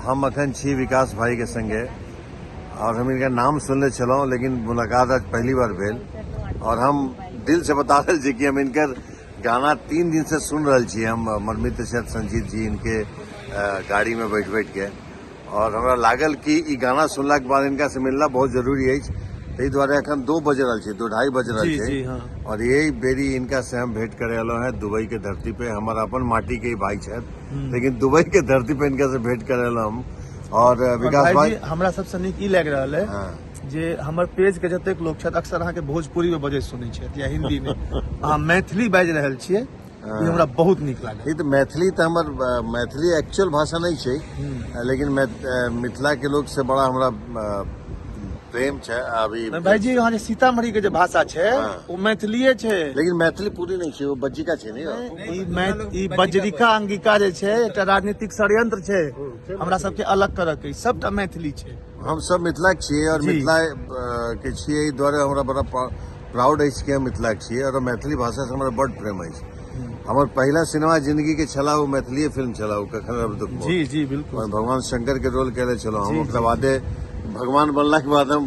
हम अखन छी विकास भाई के संगे और हम इनका नाम सुनले चलो, लेकिन मुलाकात आज पहली बार भेल और हम दिल से बता रहे छी कि हम इनकर गाना 3 दिन से सुन रहे छी। हम हमर मित्र छथि संजीत जी, इनके गाड़ी में बैठ के और हमरा लागल कि ई गाना सुनला के बाद इनका से मिलना बहुत जरूरी है। ताहि द्वारे अखन 2 बज रहा है, 2-2:30 बज रहा है। हाँ। और यही बेरी इनका से हम भेंट करे आलो है दुबई के धरती पे। हमारा अपन माटी के ही भाई है, लेकिन दुबई के धरती पे इनका से भेंट करे आलो हम। और विकास भाई हमरा सबसे नीक ई लग रहा है हाँ। जे हमर पेज के जतेक लोग छथि अक्सर अहाँ के भोजपुरी में बजे सुनै छथि या हिंदी में अहाँ मैथिली बाजि रहल छियै, ई हमरा बहुत नीक लागल। ई तो मैथिली तो हमर मैथिली एक्चुअल भाषा नहीं छै, लेकिन मिथिला के लोग से बड़ा हमरा प्रेम छै। अभी भाई जी यहाँ सीतामढ़ी के जो भाषा छै वो मैथिलीये छै, लेकिन मैथिली पूरी नहीं छै, वो बज्जिका छै ने। ई बज्रिका अंगिका जे छै एकटा राजनीतिक षड्यंत्र छै हमरा सबके अलग करऽ के, सबटा मैथिली छै। हम सब मिथिला के छियै और मिथिला के छियै, एहि दुआरे हमरा बड़ा प्राउड है कि हम मिथिला के छियै और मैथिली भाषा से हमरा बड़ प्रेम है। हमर पहला सिनेमा जिंदगी के छला वो मैथिली फिल्म छला, वो कखन रब दुख मोर। जी बिल्कुल। भगवान शंकर के रोल केले छलो हम। ओकरा बादे भगवान बनला के बाद हम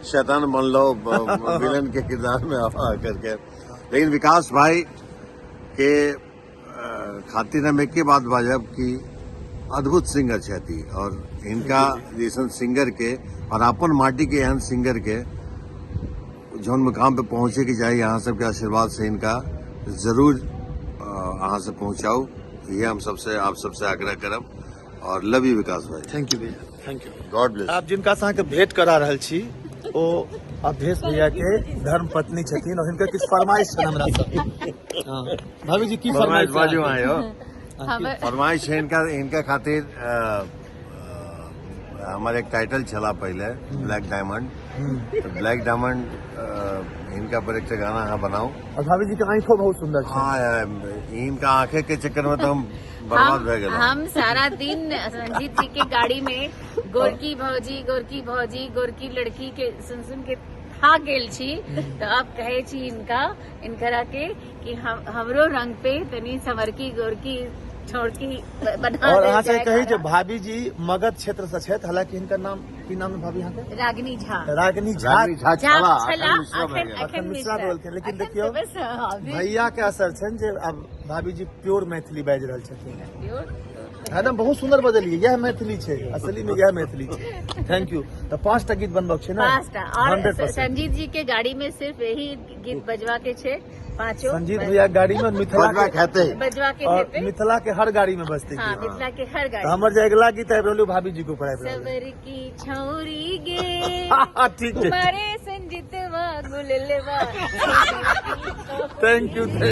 शैतान बनलो विलन के किरदार में आ करके। लेकिन विकास भाई के खातिर हम एक बात बाजब कि अद्भुत सिंगर छथि और इनका जैसन सिंगर के और अपन माटी के एहन सिंगर के जौन मुकाम पे पहुंचे के चाहिए, यहाँ सबके आशीर्वाद से इनका जरूर अहाँ से पहुंचाऊ, ये हम सबसे आप सबसे आग्रह करब। और लव यू विकास भाई। थैंक यू भैया, थैंक यू। God bless. आप जिनका से अहाँके भेंट करा रहल छी ओ अवधेश भैया के धर्म पत्नी छथिन और हिनकर किछु फरमाइश छनि हमरा सब। हाँ भाभी जी की फरमाइश बाजू आयो फरमाइश है इनका खातिर हमारे एक टाइटल चला पहले ब्लैक डायमंड, तो ब्लैक डायमंड इनका पर एक गाना हाँ बनाओ। और भाभी जी के आंखों बहुत सुंदर है। हाँ, इनका आंखें के चक्कर में तो हम बर्बाद रह गए। हम सारा दिन संजीत जी के गाड़ी में गोरकी भौजी गोरकी लड़की के सुन के थक गेल छी, तो अब कहे छी इनकरा के कि हमरो रंग पे तनी संवरकी गोरकी छोड़की बना। और अहाँ से कही जो भाभी जी मगध क्षेत्र से छथि, हालांकि इनका नाम की नाम है भाभी यहाँ के? रागिनी झा। रागिनी झा अखन मिश्रा बोलते, लेकिन देखियो भैया के असर छनि जे अब भाभी जी प्योर मैथिली बाजि रहल छथिन। एकदम बहुत सुंदर बजलिए, यह मैथिली छे, असली में यह मैथिली छे। Thank you. तो 5टा गीत बनबक छे ना? 5टा। और संजीत जी के गाड़ी में सिर्फ यही गीत बजवा के छे, 5 संजीत भैया गाड़ी में मिथिला बजवा के मिथिला के हर गाड़ी में बजते। हाँ, मिथिला के हर गाड़ी। हमर जो अगला गीत है बोलू भाभी जी को पढ़ाई। सबर की छौरी गे ठीक है। मारे संजीतवा गुललवा। Thank you.